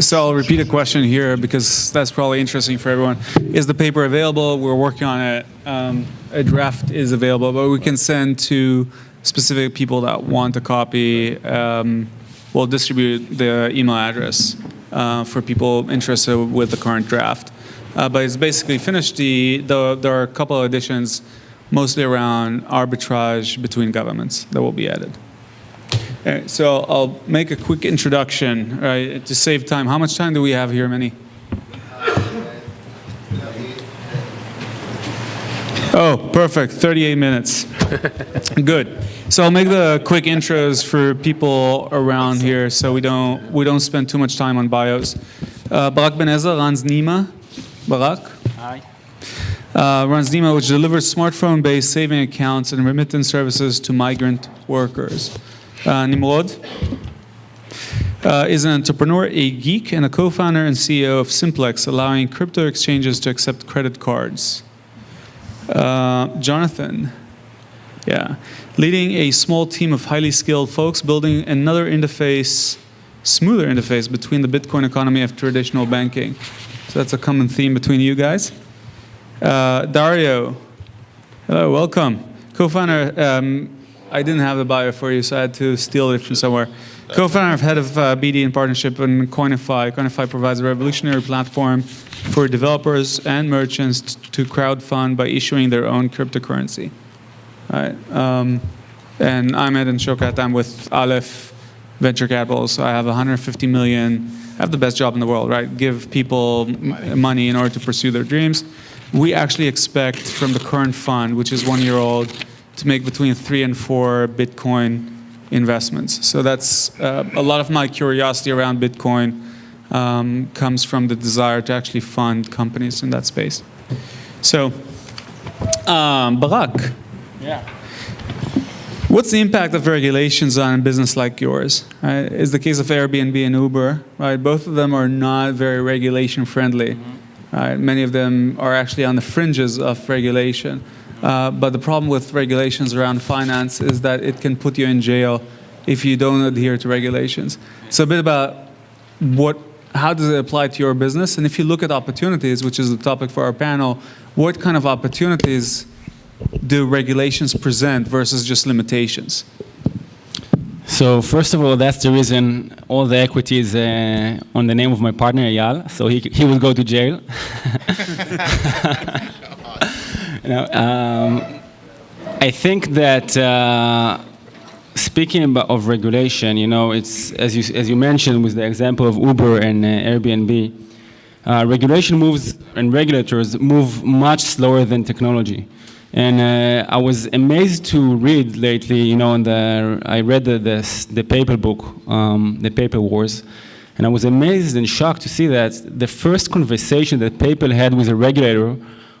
So I'll repeat a question here because that's probably interesting for everyone. Is the paper available? We're working on it. A draft is available, but we can send to specific people that want a copy. We'll distribute the email address for people interested with the current draft. But it's basically finished. There are a couple of additions, mostly around arbitrage between governments that will be added. Okay, so I'll make a quick introduction, right, to save time. How much time do we have here, Manny? Oh, perfect, 38 minutes. Good. So I'll make the quick intros for people around here so we don't spend too much time on bios. Barak Ben-Ezer runs Nima. Barak? Hi. Runs Nima, which delivers smartphone-based saving accounts and remittance services to migrant workers. Nimrod is an entrepreneur, a geek, and a co-founder and CEO of Simplex, allowing crypto exchanges to accept credit cards. Jonathan, leading a small team of highly skilled folks, building another smoother interface between the Bitcoin economy and traditional banking. So that's a common theme between you guys. Dario, hello, welcome. Co-founder, I didn't have the bio for you, so I had to steal it from somewhere. Co-founder of head of BD in partnership in Coinify. Coinify provides a revolutionary platform for developers and merchants to crowdfund by issuing their own cryptocurrency. All right. And I'm Ed and Shochat. I'm with Aleph Venture Capital, so I have 150 million. I have the best job in the world, right? Give people money in order to pursue their dreams. We actually expect from the current fund, which is 1 year old, to make between 3 and 4 Bitcoin investments. So that's a lot of my curiosity around Bitcoin comes from the desire to actually fund companies in that space. So, Barak. Yeah. What's the impact of regulations on a business like yours? Right? Is the case of Airbnb and Uber, right? Both of them are not very regulation friendly. Mm-hmm. Right? Many of them are actually on the fringes of regulation. But the problem with regulations around finance is that it can put you in jail if you don't adhere to regulations. So a bit about how does it apply to your business? And if you look at opportunities, which is the topic for our panel, what kind of opportunities do regulations present versus just limitations? So first of all, that's the reason all the equity is on the name of my partner, Eyal. So he will go to jail. I think that speaking of regulation, it's as you mentioned with the example of Uber and Airbnb, regulation moves and regulators move much slower than technology. And I was amazed to read lately, I read the paper book, the Paper Wars, and I was amazed and shocked to see that the first conversation that PayPal had with a regulator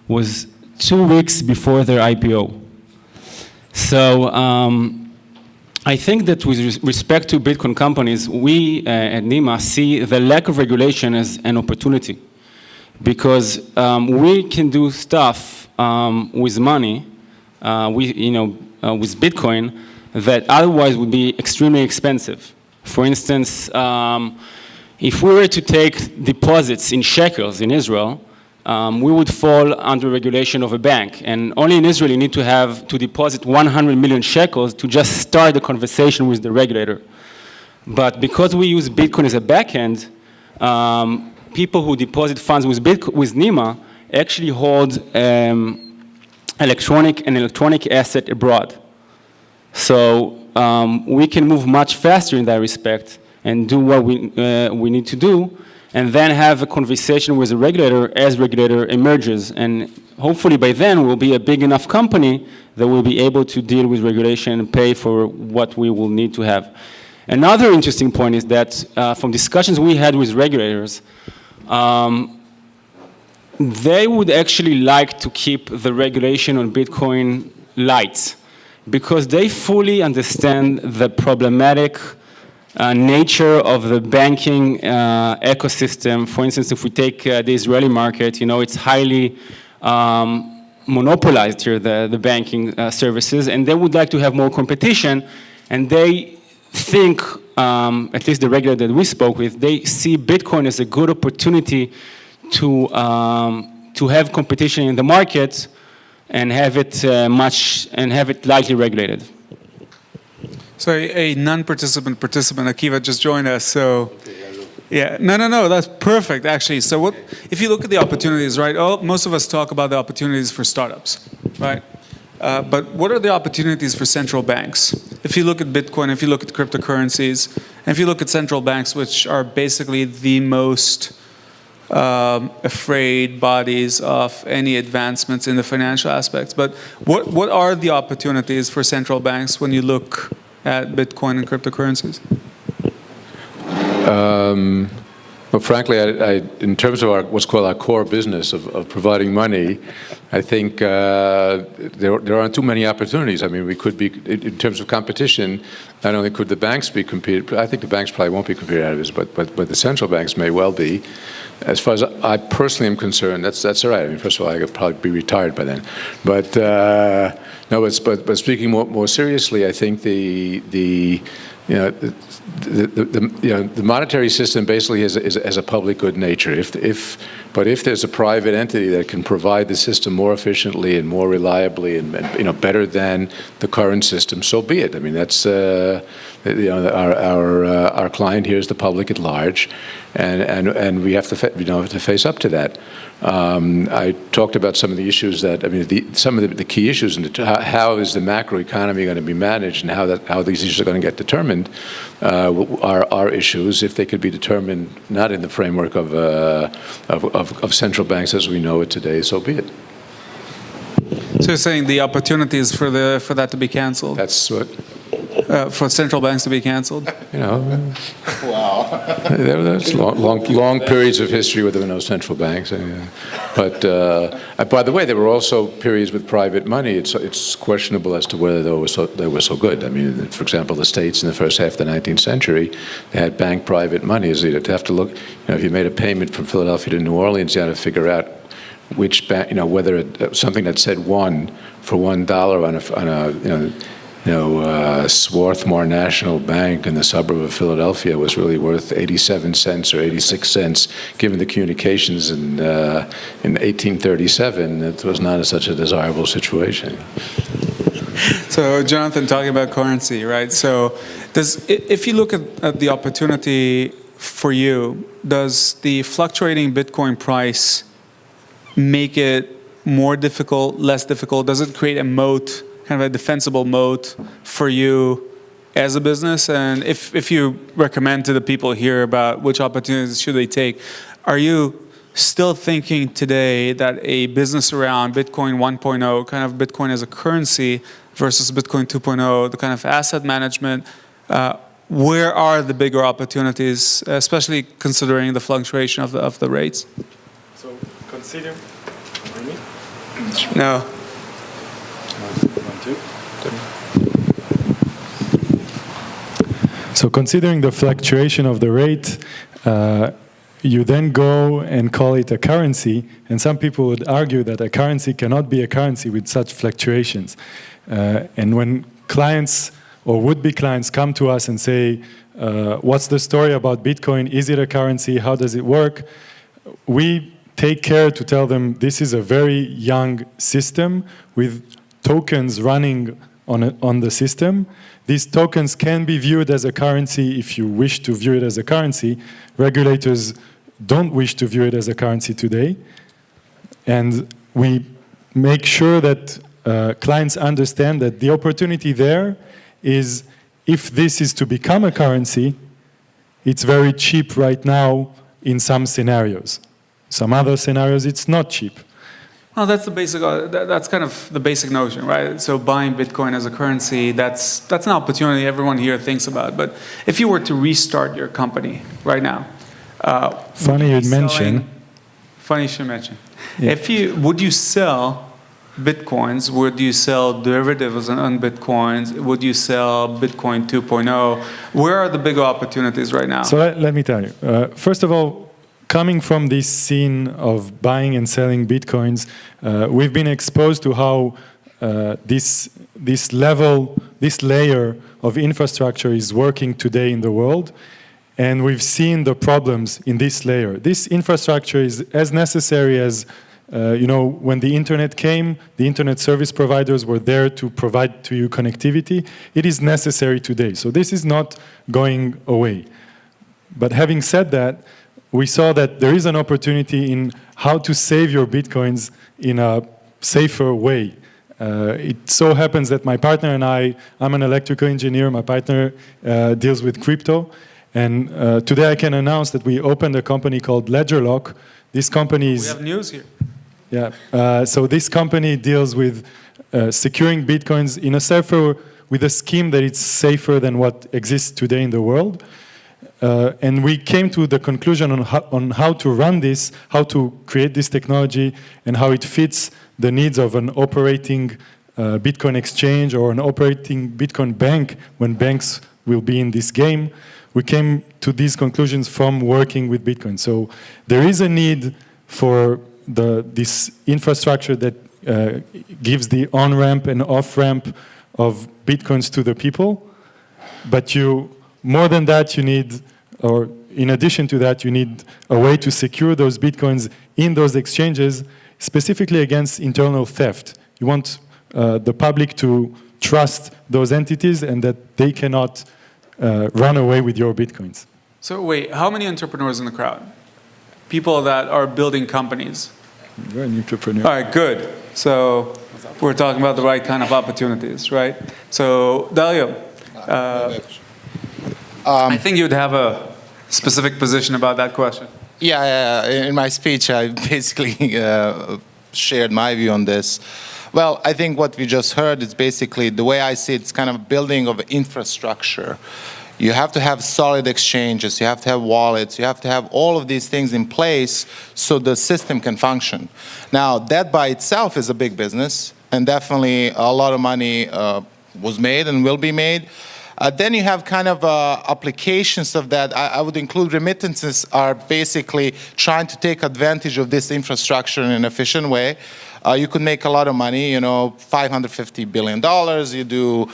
was 2 weeks before their IPO. So I think that with respect to Bitcoin companies, we at NIMA see the lack of regulation as an opportunity, because we can do stuff with money, with Bitcoin, that otherwise would be extremely expensive. For instance, if we were to take deposits in shekels in Israel, we would fall under regulation of a bank. And only in Israel you need to deposit 100 million shekels to just start the conversation with the regulator. But because we use Bitcoin as a backend, people who deposit funds with NIMA actually hold electronic asset abroad. So we can move much faster in that respect and do what we need to do, and then have a conversation with the regulator as regulator emerges. And hopefully by then we'll be a big enough company that will be able to deal with regulation and pay for what we will need to have. Another interesting point is that from discussions we had with regulators, they would actually like to keep the regulation on Bitcoin light, because they fully understand the problematic nature of the banking ecosystem. For instance, if we take the Israeli market, it's highly monopolized here, the banking services, and they would like to have more competition, and they think at least the regulator that we spoke with, they see Bitcoin as a good opportunity to have competition in the market and have it lightly regulated. So a non-participant participant, Akiva, just joined us. So, yeah, no, that's perfect, actually. So if you look at the opportunities, right? Most of us talk about the opportunities for startups, right? But what are the opportunities for central banks? If you look at Bitcoin, if you look at cryptocurrencies, and if you look at central banks, which are basically the most afraid bodies of any advancements in the financial aspects. But what are the opportunities for central banks when you look at Bitcoin and cryptocurrencies? Well, frankly, in terms of what's called our core business of providing money, I think there aren't too many opportunities. I mean, we could be, in terms of competition, not only could the banks be competed, I think the banks probably won't be competed out of this, but the central banks may well be. As far as I personally am concerned, that's all right. I mean, first of all, I could probably be retired by then. But no, but speaking more seriously, I think the monetary system basically has a public good nature. But if there's a private entity that can provide the system more efficiently and more reliably and better than the current system, so be it. I mean, that's our client here is the public at large, and we have to face up to that. I talked about some of the issues some of the key issues, and how is the macroeconomy going to be managed, and how these issues are going to get determined are issues. If they could be determined not in the framework of central banks as we know it today, so be it. So you're saying the opportunities for that to be canceled? That's what. For central banks to be canceled? Wow. There's long periods of history where there were no central banks. But by the way, there were also periods with private money. It's questionable as to whether they were so good. I mean, for example, the States in the first half of the 19th century, they had bank private money. So you'd have to look, if you made a payment from Philadelphia to New Orleans, you had to figure out which bank, whether something that said $1 for $1 on a Swarthmore National Bank in the suburb of Philadelphia was really worth 87 cents or 86 cents, given the communications in 1837. It was not such a desirable situation. So, Jonathan, talking about currency, right? So, if you look at the opportunity for you, does the fluctuating Bitcoin price make it more difficult, less difficult? Does it create a moat, kind of a defensible moat for you as a business? And if you recommend to the people here about which opportunities should they take, are you still thinking today that a business around Bitcoin 1.0, kind of Bitcoin as a currency versus Bitcoin 2.0, the kind of asset management, where are the bigger opportunities, especially considering the fluctuation of the rates? So consider. No. 1, 2. So considering the fluctuation of the rate, you then go and call it a currency, and some people would argue that a currency cannot be a currency with such fluctuations. And when clients or would-be clients come to us and say, what's the story about Bitcoin? Is it a currency? How does it work? We take care to tell them this is a very young system with tokens running on the system. These tokens can be viewed as a currency if you wish to view it as a currency. Regulators don't wish to view it as a currency today. And we make sure that clients understand that the opportunity there is, if this is to become a currency, it's very cheap right now in some scenarios. Some other scenarios, it's not cheap. Well, that's the basic. That's kind of the basic notion, right? So buying Bitcoin as a currency, that's an opportunity everyone here thinks about. But if you were to restart your company right now, funny you mention. Funny you should mention. Yeah. Would you sell Bitcoins? Would you sell derivatives on Bitcoins? Would you sell Bitcoin 2.0? Where are the bigger opportunities right now? So let me tell you. First of all, coming from this scene of buying and selling Bitcoins, we've been exposed to how this layer of infrastructure is working today in the world, and we've seen the problems in this layer. This infrastructure is as necessary as, when the internet came, the internet service providers were there to provide to you connectivity. It is necessary today. So this is not going away. But having said that, we saw that there is an opportunity in how to save your Bitcoins in a safer way. It so happens that my partner and I'm an electrical engineer, my partner deals with crypto, and today I can announce that we opened a company called LedgerLock. This company is... We have news here. Yeah, so this company deals with securing Bitcoins in a safer, with a scheme that it's safer than what exists today in the world. And we came to the conclusion on how to run this, how to create this technology, and how it fits the needs of an operating Bitcoin exchange or an operating Bitcoin bank when banks will be in this game. We came to these conclusions from working with Bitcoin. So there is a need for this infrastructure that gives the on-ramp and off-ramp of Bitcoins to the people. But more than that, you need, or in addition to that, you need a way to secure those Bitcoins in those exchanges, specifically against internal theft. You want the public to trust those entities and that they cannot run away with your Bitcoins. So wait, how many entrepreneurs in the crowd? People that are building companies. You're an entrepreneur. All right, good. So we're talking about the right kind of opportunities, right? So Dario, I think you'd have a specific position about that question. Yeah, in my speech, I basically shared my view on this. Well, I think what we just heard is basically, the way I see it, it's kind of building of infrastructure. You have to have solid exchanges, you have to have wallets, you have to have all of these things in place so the system can function. Now, that by itself is a big business, and definitely a lot of money was made and will be made. Then you have kind of applications of that. I would include remittances are basically trying to take advantage of this infrastructure in an efficient way. You could make a lot of money, $550 billion. You do,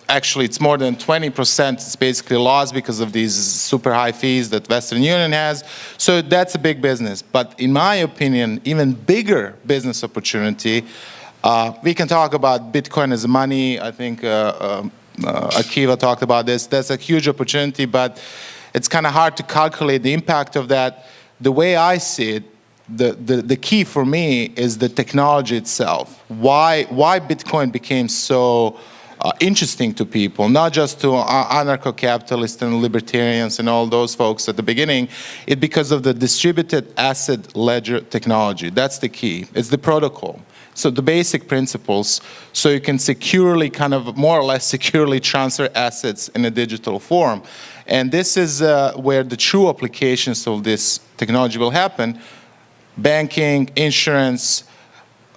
actually it's more than 20%. It's basically lost because of these super high fees that Western Union has. So that's a big business. But in my opinion, even bigger business opportunity, we can talk about Bitcoin as money. I think Akiva talked about this. That's a huge opportunity, but it's kind of hard to calculate the impact of that. The way I see it, the key for me is the technology itself. Why Bitcoin became so interesting to people, not just to anarcho-capitalists and libertarians and all those folks at the beginning, it's because of the distributed asset ledger technology. That's the key. It's the protocol. So the basic principles, so you can securely, kind of more or less securely transfer assets in a digital form. And this is where the true applications of this technology will happen. Banking, insurance,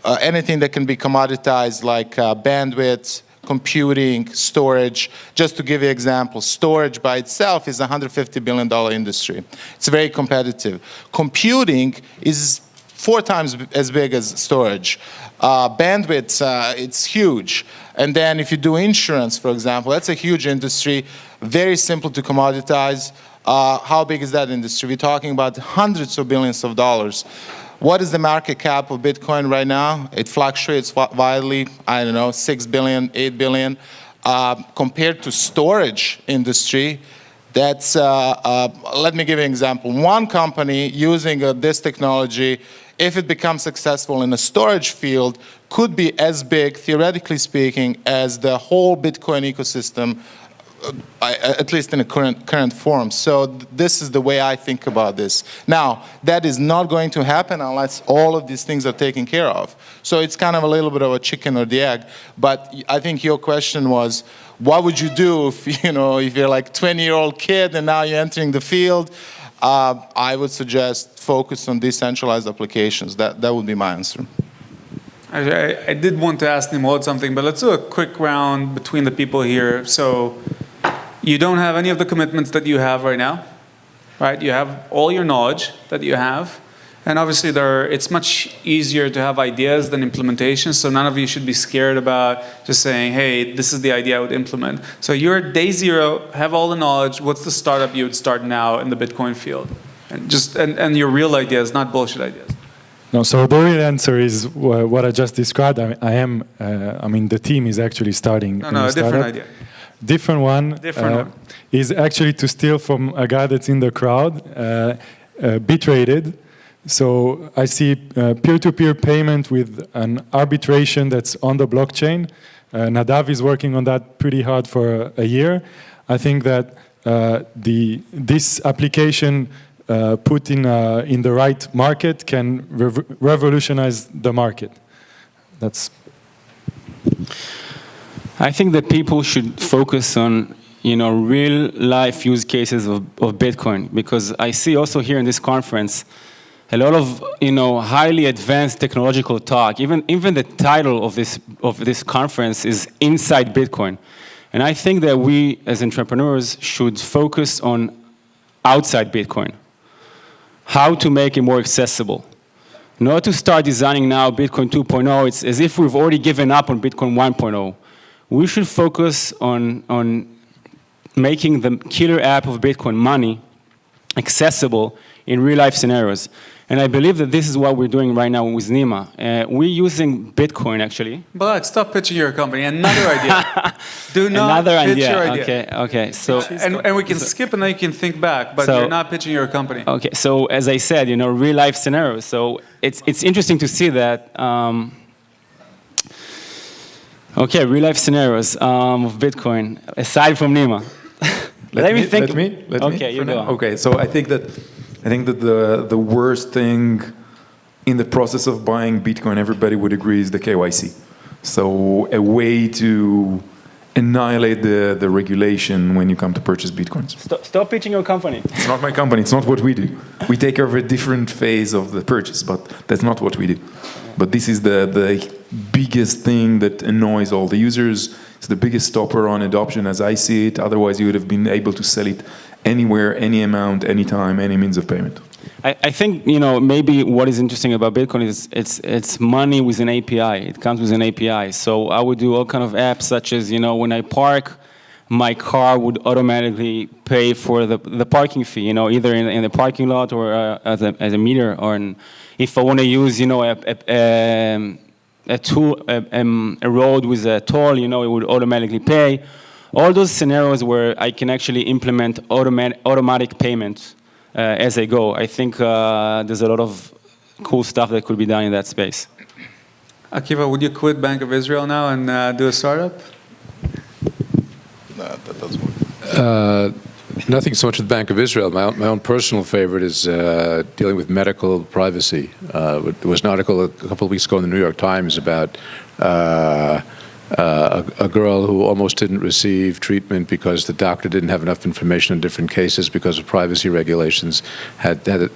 anything that can be commoditized like bandwidth, computing, storage. Just to give you an example, storage by itself is a $150 billion industry. It's very competitive. Computing is 4 times as big as storage. Bandwidth, it's huge. And then if you do insurance, for example, that's a huge industry, very simple to commoditize. How big is that industry? We're talking about hundreds of billions of dollars. What is the market cap of Bitcoin right now? It fluctuates wildly, I don't know, 6 billion, 8 billion. Compared to storage industry, that's, let me give you an example. One company using this technology, if it becomes successful in the storage field, could be as big, theoretically speaking, as the whole Bitcoin ecosystem, at least in a current form. So this is the way I think about this. Now, that is not going to happen unless all of these things are taken care of. So it's kind of a little bit of a chicken or the egg. But I think your question was, what would you do if, if you're like a 20-year-old kid and now you're entering the field? I would suggest focus on decentralized applications. That would be my answer. I did want to ask Nimrod something, but let's do a quick round between the people here. So you don't have any of the commitments that you have right now, right? You have all your knowledge that you have, And obviously, it's much easier to have ideas than implementation. So none of you should be scared about just saying, "Hey, this is the idea I would implement." So you're at day zero, have all the knowledge. What's the startup you would start now in the Bitcoin field? And and your real ideas, not bullshit ideas. No, so the real answer is what I just described. I mean, the team is actually starting. No, a different idea. Different one. Is actually to steal from a guy that's in the crowd, bit-rated. So I see peer-to-peer payment with an arbitration that's on the blockchain. Nadav is working on that pretty hard for a year. I think that this application put in the right market can revolutionize the market. I think that people should focus on real life use cases of Bitcoin, because I see also here in this conference a lot of highly advanced technological talk. Even the title of this conference is Inside Bitcoin, and I think that we as entrepreneurs should focus on outside Bitcoin. How to make it more accessible. Not to start designing now Bitcoin 2.0. It's as if we've already given up on Bitcoin 1.0. We should focus on making the killer app of Bitcoin money accessible in real-life scenarios. And I believe that this is what we're doing right now with Nima. We're using Bitcoin, actually. Barak, stop pitching your company. Another idea. Do not pitch your idea. Okay. So, and we can skip and then you can think back, but you're not pitching your company. Okay, so as I said, real-life scenarios. So it's interesting to see that. Okay, real-life scenarios of Bitcoin, aside from Nima. Let me think. Okay, you go. Okay, so I think that the worst thing in the process of buying Bitcoin, everybody would agree, is the KYC. So a way to annihilate the regulation when you come to purchase Bitcoins. Stop pitching your company. It's not my company. It's not what we do. We take care of a different phase of the purchase, but that's not what we do. But this is the biggest thing that annoys all the users. It's the biggest stopper on adoption as I see it. Otherwise, you would have been able to sell it anywhere, any amount, anytime, any means of payment. I think, maybe what is interesting about Bitcoin is it's money with an API. It comes with an API. So I would do all kind of apps such as, when I park, my car would automatically pay for the parking fee, either in the parking lot or as a meter, or if I want to use, a tool, a road with a toll, it would automatically pay. All those scenarios where I can actually implement automatic payments as I go. I think there's a lot of cool stuff that could be done in that space. Akiva, would you quit Bank of Israel now and do a startup? No, that doesn't work. Nothing so much with Bank of Israel. My own personal favorite is dealing with medical privacy. There was an article a couple of weeks ago in the New York Times about a girl who almost didn't receive treatment because the doctor didn't have enough information in different cases because of privacy regulations. But in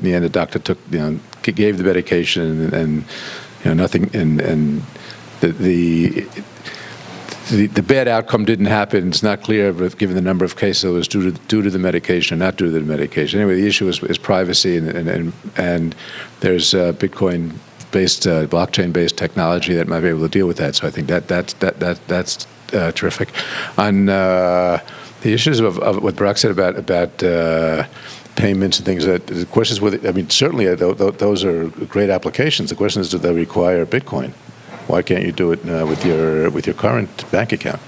the end, the doctor gave the medication and nothing, and the bad outcome didn't happen. It's not clear, but given the number of cases, it was due to the medication or not due to the medication. Anyway, the issue is privacy, and there's Bitcoin-based, blockchain-based technology that might be able to deal with that. So I think that's terrific. On the issues of what Barak said about payments and things, that the question is whether, certainly those are great applications. The question is, do they require Bitcoin? Why can't you do it with your current bank account?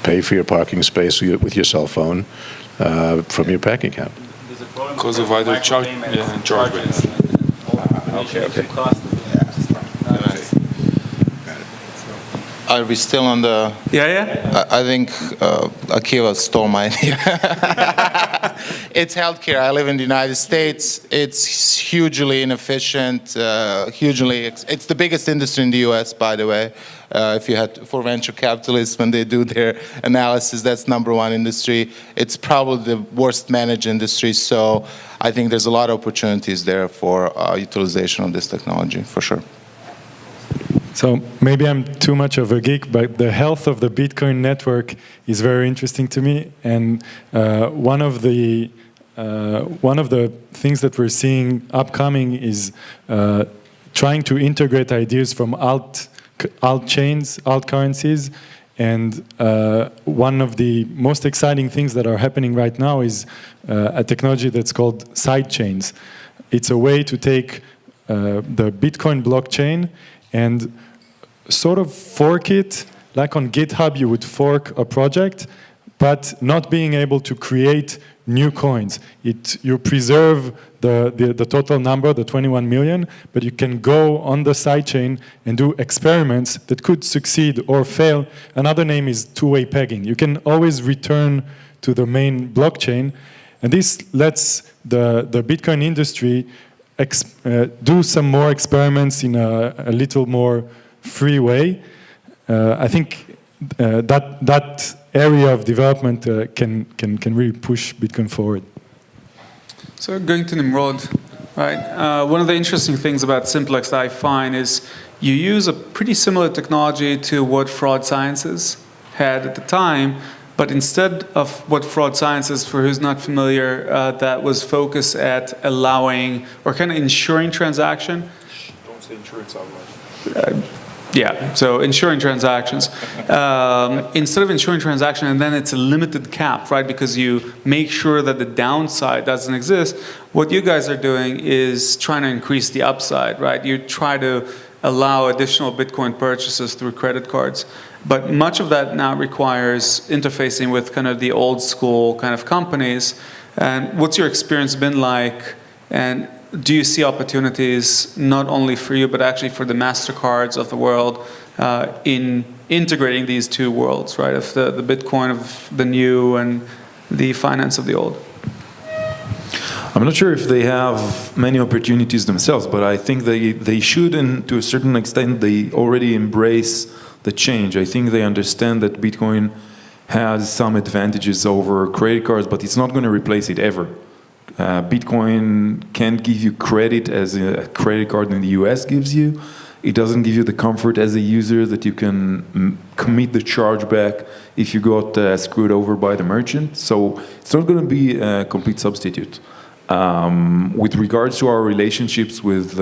Pay for your parking space with your cell phone from your bank account. Because of either chargebacks. Okay. Are we still on the... Yeah. I think Akiva stole my idea. It's healthcare. I live in the United States. It's hugely inefficient, it's the biggest industry in the US, by the way. If you had for venture capitalists, when they do their analysis, that's #1 industry. It's probably the worst managed industry. So I think there's a lot of opportunities there for utilization of this technology, for sure. So maybe I'm too much of a geek, but the health of the Bitcoin network is very interesting to me. And one of the one of the things that we're seeing upcoming is trying to integrate ideas from alt chains, alt currencies, and one of the most exciting things that are happening right now is a technology that's called side chains. It's a way to take the Bitcoin blockchain and sort of fork it, like on GitHub you would fork a project, but not being able to create new coins. You preserve the total number, the 21 million, but you can go on the sidechain and do experiments that could succeed or fail. Another name is two-way pegging. You can always return to the main blockchain, and this lets the Bitcoin industry do some more experiments in a little more free way. I think that area of development can really push Bitcoin forward. So going to Nimrod, right? One of the interesting things about Simplex that I find is you use a pretty similar technology to what Fraud Sciences had at the time, but instead of what Fraud Sciences, for who's not familiar, that was focused at allowing or kind of ensuring transaction. Don't say insurance out loud. Yeah, so ensuring transactions. Instead of ensuring transaction, and then it's a limited cap, right? Because you make sure that the downside doesn't exist. What you guys are doing is trying to increase the upside, right? You try to allow additional Bitcoin purchases through credit cards. But much of that now requires interfacing with kind of the old school kind of companies. And what's your experience been like? And do you see opportunities not only for you, but actually for the MasterCards of the world in integrating these two worlds, right? Of the Bitcoin of the new and the finance of the old? I'm not sure if they have many opportunities themselves, but I think they should, and to a certain extent, they already embrace the change. I think they understand that Bitcoin has some advantages over credit cards, but it's not going to replace it ever. Bitcoin can't give you credit as a credit card in the US gives you. It doesn't give you the comfort as a user that you can commit the chargeback if you got screwed over by the merchant. So it's not going to be a complete substitute. With regards to our relationships with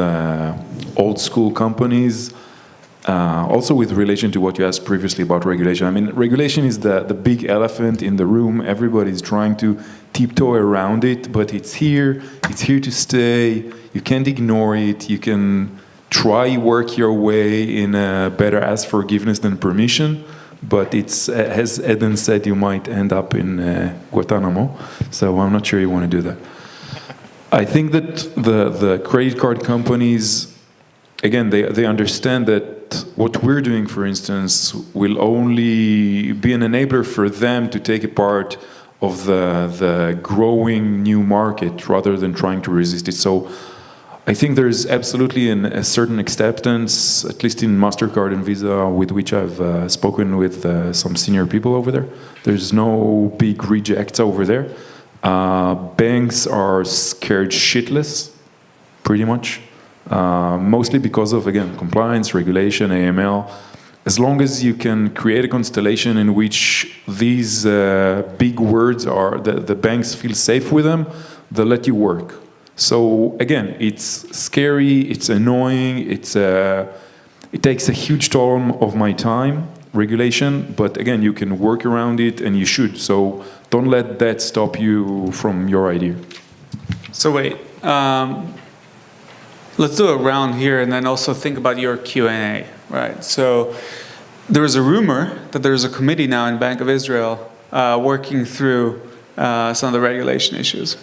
old school companies, also with relation to what you asked previously about regulation. I mean, regulation is the big elephant in the room. Everybody's trying to tiptoe around it, but it's here to stay. You can't ignore it. You can try work your way in a better ask forgiveness than permission, but it's, as Eden said, you might end up in Guantanamo, so I'm not sure you want to do that. I think that the credit card companies, again, they understand that what we're doing, for instance, will only be an enabler for them to take a part of the growing new market rather than trying to resist it. So I think there's absolutely a certain acceptance, at least in MasterCard and Visa, with which I've spoken with some senior people over there. There's no big rejects over there. Banks are scared shitless, pretty much. Mostly because of, again, compliance, regulation, AML. As long as you can create a constellation in which these big words are, the banks feel safe with them, they'll let you work. So again, it's scary, it's annoying, it takes a huge toll of my time, regulation, but again, you can work around it and you should. So don't let that stop you from your idea. So wait, let's do a round here and then also think about your Q&A, right? So there is a rumor that there's a committee now in Bank of Israel working through some of the regulation issues.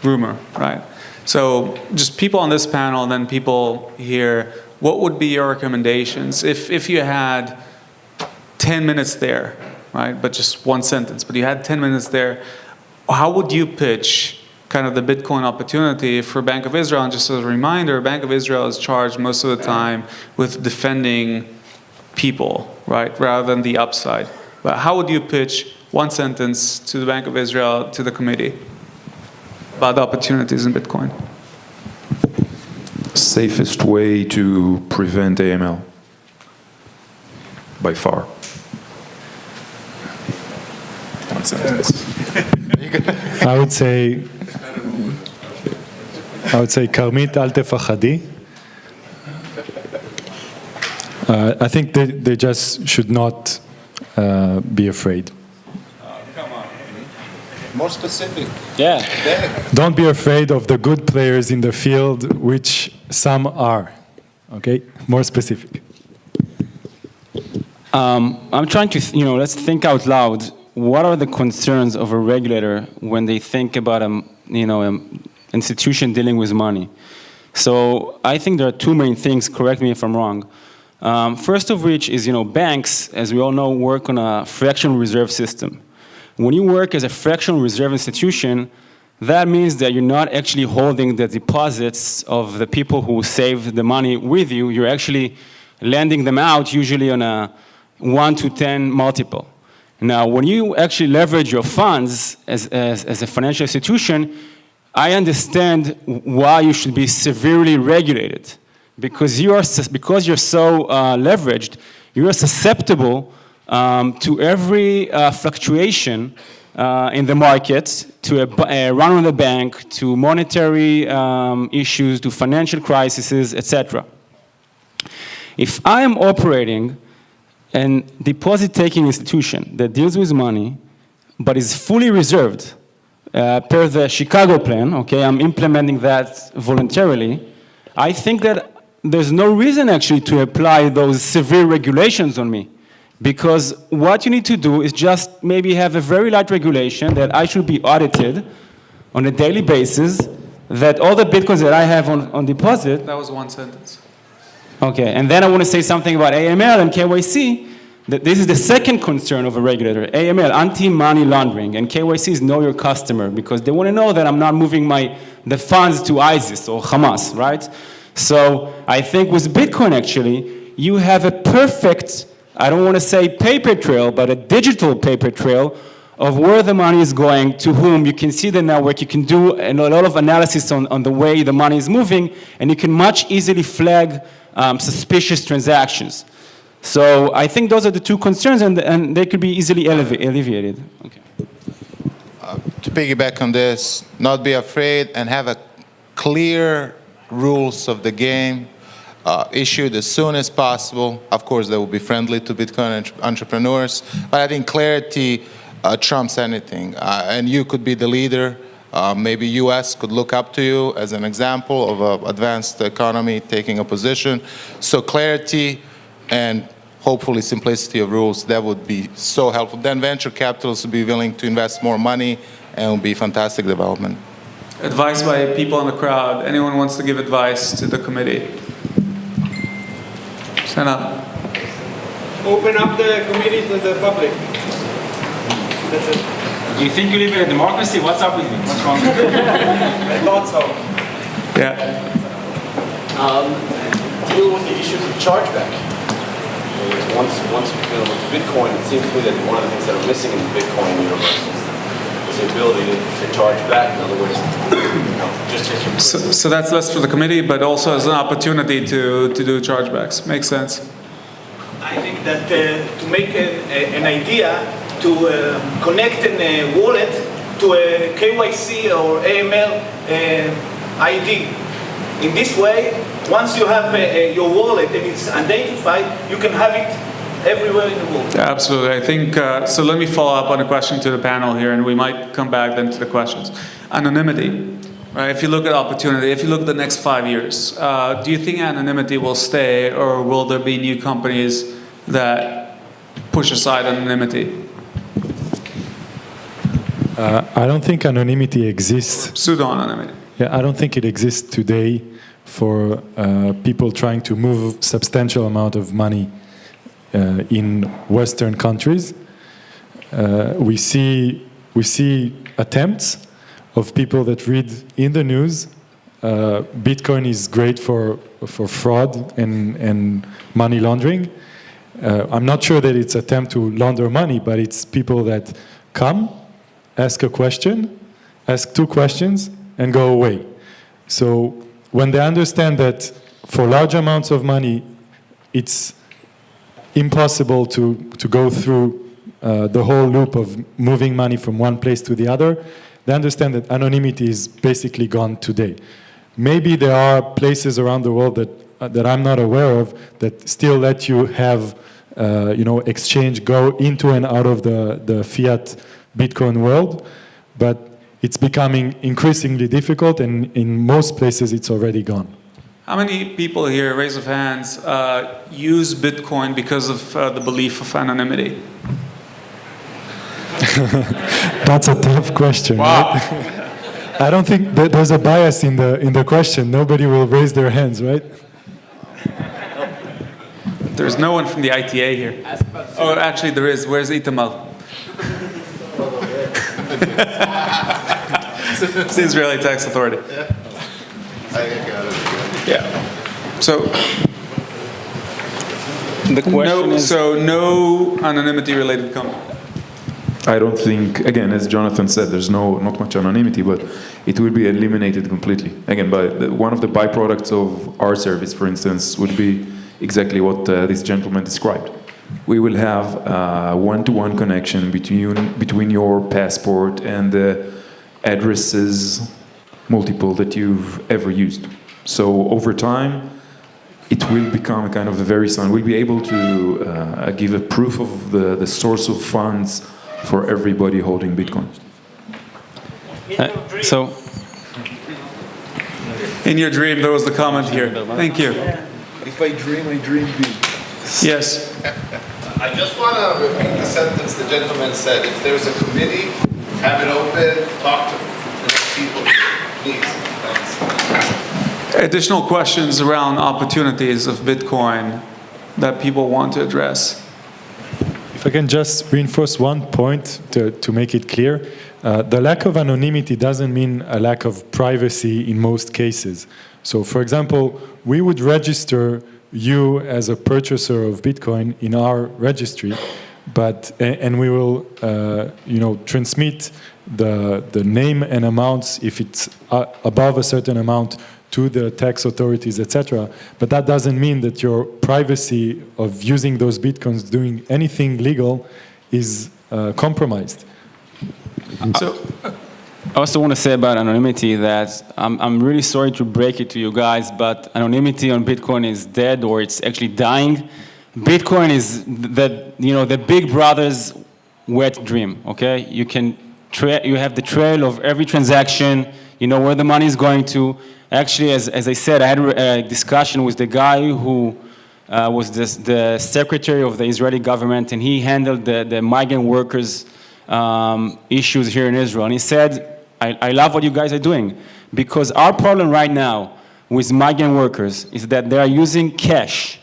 Rumor, right? So just people on this panel and then people here, what would be your recommendations if you had 10 minutes there, right? But just one sentence, but you had 10 minutes there, how would you pitch kind of the Bitcoin opportunity for Bank of Israel? And just as a reminder, Bank of Israel is charged most of the time with defending people, right, rather than the upside. But how would you pitch one sentence to the Bank of Israel, to the committee, about the opportunities in Bitcoin? Safest way to prevent AML, by far. One sentence. I would say I would say, Karmit al tefachadi. I think they just should not be afraid. More specific. Yeah. Don't be afraid of the good players in the field, which some are. Okay? More specific. I'm trying to, let's think out loud. What are the concerns of a regulator when they think about institution dealing with money? So I think there are two main things, correct me if I'm wrong. First of which is, banks, as we all know, work on a fractional reserve system. When you work as a fractional reserve institution, that means that you're not actually holding the deposits of the people who save the money with you. You're actually lending them out, usually on a 1 to 10 multiple. Now, when you actually leverage your funds as a financial institution, I understand why you should be severely regulated. Because you're so leveraged, you are susceptible to every fluctuation in the market, to a run on the bank, to monetary issues, to financial crises, etc. If I am operating a deposit-taking institution that deals with money, but is fully reserved per the Chicago plan, okay, I'm implementing that voluntarily, I think that there's no reason actually to apply those severe regulations on me. Because what you need to do is just maybe have a very light regulation that I should be audited on a daily basis, that all the Bitcoins that I have on deposit. That was one sentence. Okay, and then I want to say something about AML and KYC. That this is the second concern of a regulator. AML, anti-money laundering, and KYC is know your customer, because they want to know that I'm not moving the funds to ISIS or Hamas, right? So I think with Bitcoin, actually, you have a perfect, I don't want to say paper trail, but a digital paper trail of where the money is going, to whom. You can see the network, you can do a lot of analysis on the way the money is moving, and you can much easily flag suspicious transactions. So I think those are the two concerns, and they could be easily alleviated. Okay. To piggyback on this, not be afraid and have a clear rules of the game issued as soon as possible. Of course, they will be friendly to Bitcoin entrepreneurs, but I think clarity trumps anything. And you could be the leader. Maybe US could look up to you as an example of an advanced economy taking a position. So clarity and hopefully simplicity of rules, that would be so helpful. Then venture capitalists would be willing to invest more money, and it would be fantastic development. Advice by people in the crowd. Anyone wants to give advice to the committee? Stand up. Open up the committee to the public. That's it. Do you think you live in a democracy? What's up with you? What's wrong with you? I thought so. Yeah. Deal with the issues of chargeback. Once with Bitcoin, it seems to me that one of the things that are missing in the Bitcoin universe is the ability to charge back. In other words, So that's less for the committee, but also as an opportunity to do chargebacks. Makes sense. I think that to make an idea to connect a wallet to a KYC or AML ID. In this way, once you have your wallet and it's identified, you can have it everywhere in the world. Yeah, absolutely. I think, so let me follow up on a question to the panel here, and we might come back then to the questions. Anonymity, right? If you look at opportunity, if you look at the next 5 years, do you think anonymity will stay, or will there be new companies that push aside anonymity? I don't think anonymity exists. Pseudo-anonymity. Yeah, I don't think it exists today for people trying to move substantial amount of money in Western countries. We see attempts of people that read in the news, Bitcoin is great for fraud and money laundering. I'm not sure that it's attempt to launder money, but it's people that come, ask a question, ask 2 questions, and go away. So when they understand that for large amounts of money, it's impossible to go through the whole loop of moving money from one place to the other, they understand that anonymity is basically gone today. Maybe there are places around the world that I'm not aware of that still let you have exchange go into and out of the fiat Bitcoin world, but it's becoming increasingly difficult, and in most places it's already gone. How many people here, raise of hands, use Bitcoin because of the belief of anonymity? That's a tough question. Wow. Right? I don't think that there's a bias in the question. Nobody will raise their hands, right? There's no one from the ITA here. Oh, actually there is. Where's Itamar? It's the Israeli Tax Authority. Yeah. So The question is... no anonymity-related company. I don't think, again, as Jonathan said, there's not much anonymity, but it will be eliminated completely. Again, one of the byproducts of our service, for instance, would be exactly what this gentleman described. We will have a one-to-one connection between your passport and the addresses multiple that you've ever used. So over time, it will become a kind of a very sound. We'll be able to give a proof of the source of funds for everybody holding Bitcoin. In your dream, there was the comment here. Thank you. If I dream big. Yes. I just want to repeat the sentence the gentleman said. If there's a committee, have it open, talk to people, please. Thanks. Additional questions around opportunities of Bitcoin that people want to address? If I can just reinforce one point to make it clear, the lack of anonymity doesn't mean a lack of privacy in most cases. So, for example, we would register you as a purchaser of Bitcoin in our registry, and we will, transmit the name and amounts if it's above a certain amount to the tax authorities, etc. But that doesn't mean that your privacy of using those Bitcoins, doing anything legal, is compromised. So, I also want to say about anonymity that I'm really sorry to break it to you guys, but anonymity on Bitcoin is dead, or it's actually dying. Bitcoin is the big brother's wet dream. Okay, you have the trail of every transaction. You know where the money is going to. Actually, as I said, I had a discussion with the guy who was the secretary of the Israeli government, and he handled the migrant workers issues here in Israel. And he said, I love what you guys are doing, because our problem right now with migrant workers is that they are using cash.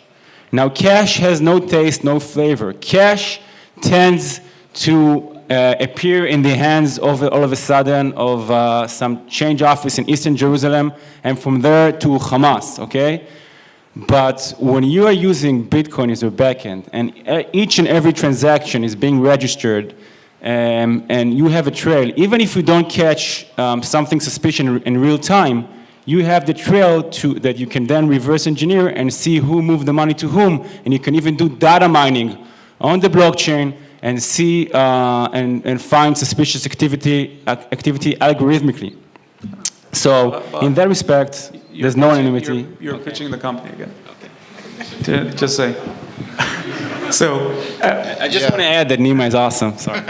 Now, cash has no taste, no flavor. Cash tends to appear in the hands of all of a sudden of some change office in Eastern Jerusalem, and from there to Hamas, okay? But when you are using Bitcoin as your backend, and each and every transaction is being registered, and you have a trail, even if you don't catch something suspicious in real time, you have the trail that you can then reverse engineer and see who moved the money to whom, and you can even do data mining on the blockchain and see and find suspicious activity algorithmically. So in that respect, there's no anonymity. You're pitching the company again. Just say. So I just want to add that Nima is awesome. Sorry.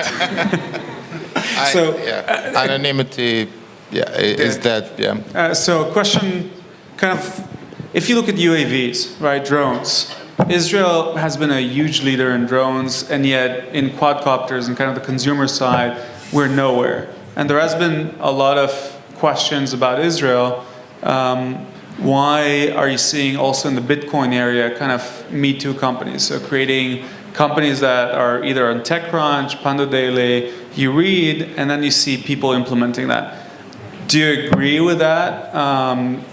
Anonymity, is that, so question, kind of, if you look at UAVs, right, drones, Israel has been a huge leader in drones, and yet in quadcopters and kind of the consumer side, we're nowhere. And there has been a lot of questions about Israel. Why are you seeing also in the Bitcoin area kind of Me Too companies? So creating companies that are either on TechCrunch, Pando Daily, you read, and then you see people implementing that. Do you agree with that?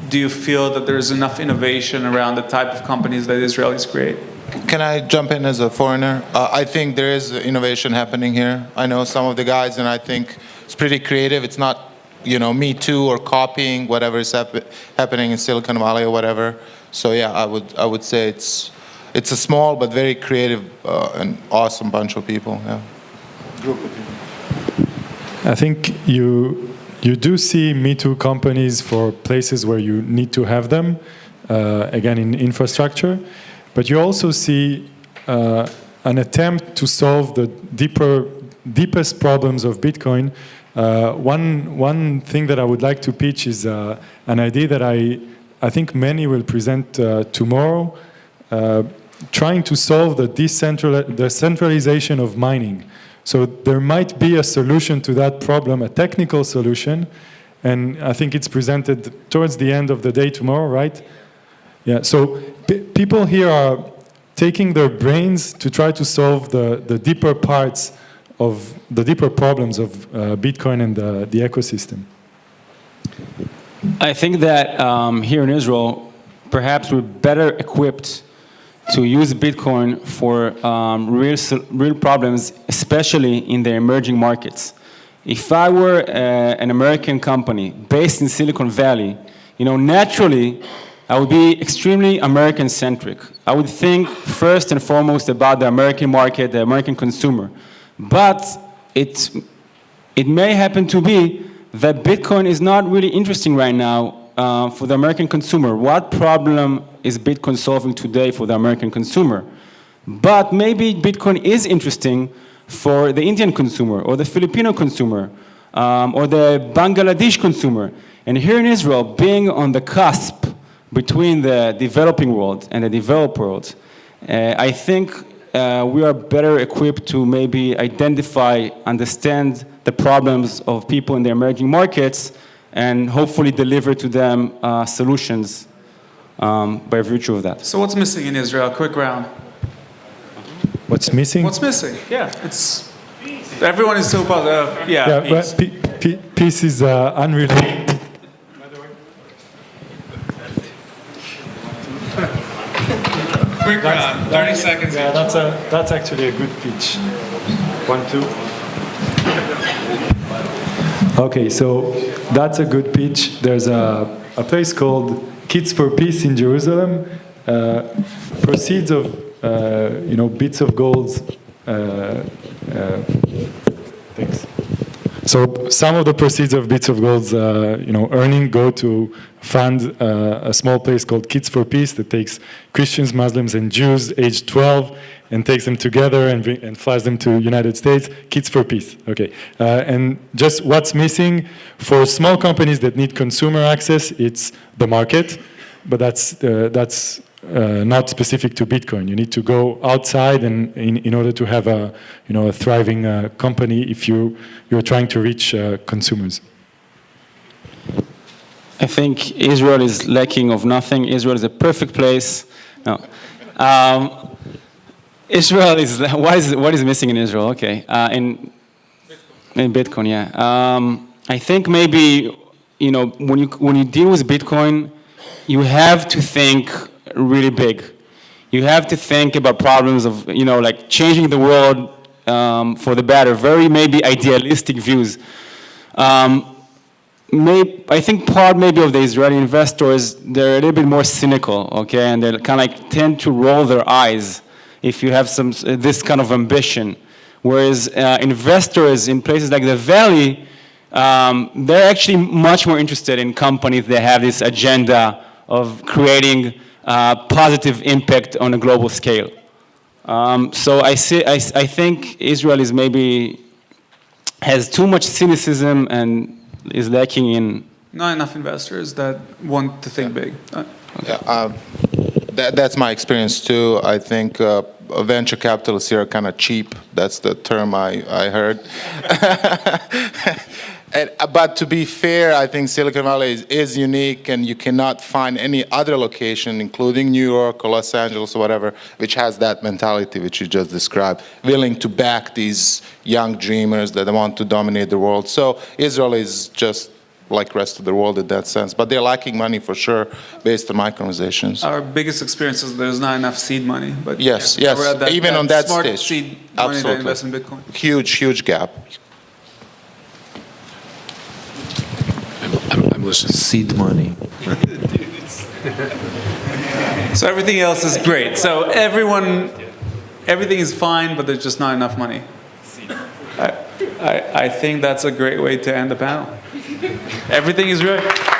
Do you feel that there's enough innovation around the type of companies that Israelis create? Can I jump in as a foreigner? I think there is innovation happening here. I know some of the guys, and I think it's pretty creative. It's not, Me Too or copying whatever is happening in Silicon Valley or whatever. So yeah, I would say it's a small but very creative and awesome bunch of people. Yeah. Group of people. I think you do see Me Too companies for places where you need to have them, again in infrastructure, but you also see an attempt to solve the deepest problems of Bitcoin. One thing that I would like to pitch is an idea that I think many will present tomorrow, trying to solve the decentralization of mining. So there might be a solution to that problem, a technical solution, and I think it's presented towards the end of the day tomorrow, right? Yeah, so people here are taking their brains to try to solve the deeper parts of the deeper problems of Bitcoin and the ecosystem. I think that here in Israel, perhaps we're better equipped to use Bitcoin for real problems, especially in the emerging markets. If I were an American company based in Silicon Valley, naturally, I would be extremely American-centric. I would think first and foremost about the American market, the American consumer. But it may happen to be that Bitcoin is not really interesting right now for the American consumer. What problem is Bitcoin solving today for the American consumer? But maybe Bitcoin is interesting for the Indian consumer, or the Filipino consumer, or the Bangladesh consumer. And here in Israel, being on the cusp between the developing world and the developed world, I think we are better equipped to maybe identify, understand the problems of people in the emerging markets, and hopefully deliver to them solutions by virtue of that. So what's missing in Israel? Quick round. What's missing? What's missing? Yeah, it's everyone is so positive. Yeah, peace. But peace is unrelated. Quick round, 30 seconds. Yeah, that's actually a good pitch. 1, 2. Okay, so that's a good pitch. There's a place called Kids for Peace in Jerusalem. Proceeds of bits of gold. Thanks. So some of the proceeds of bits of gold, earning go to fund a small place called Kids for Peace that takes Christians, Muslims, and Jews aged 12 and takes them together and flies them to United States. Kids for Peace. Okay. And just what's missing for small companies that need consumer access, it's the market, but that's not specific to Bitcoin. You need to go outside and in order to have a thriving company if you're trying to reach consumers. I think Israel is lacking of nothing. Israel is a perfect place. No. Israel is, what is missing in Israel? Okay. In Bitcoin, yeah. I think maybe, when you deal with Bitcoin, you have to think really big. You have to think about problems of, like changing the world for the better. Very maybe idealistic views. I think part maybe of the Israeli investors, they're a little bit more cynical, okay, and they kind of like tend to roll their eyes if you have this kind of ambition. Whereas investors in places like the Valley, they're actually much more interested in companies that have this agenda of creating positive impact on a global scale. So I think Israel is has too much cynicism and is lacking in... Not enough investors that want to think big. Yeah, that's my experience too. I think venture capitalists here are kind of cheap. That's the term I heard. But to be fair, I think Silicon Valley is unique, and you cannot find any other location, including New York or Los Angeles or whatever, which has that mentality which you just described, willing to back these young dreamers that want to dominate the world. So Israel is just like the rest of the world in that sense. But they're lacking money for sure, based on my conversations. Our biggest experience is there's not enough seed money. But yes, even on that smart stage. Seed money to invest in Bitcoin. Huge gap. I'm listening. Seed money. So everything else is great. So everything is fine, but there's just not enough money. I think that's a great way to end the panel. Everything is right.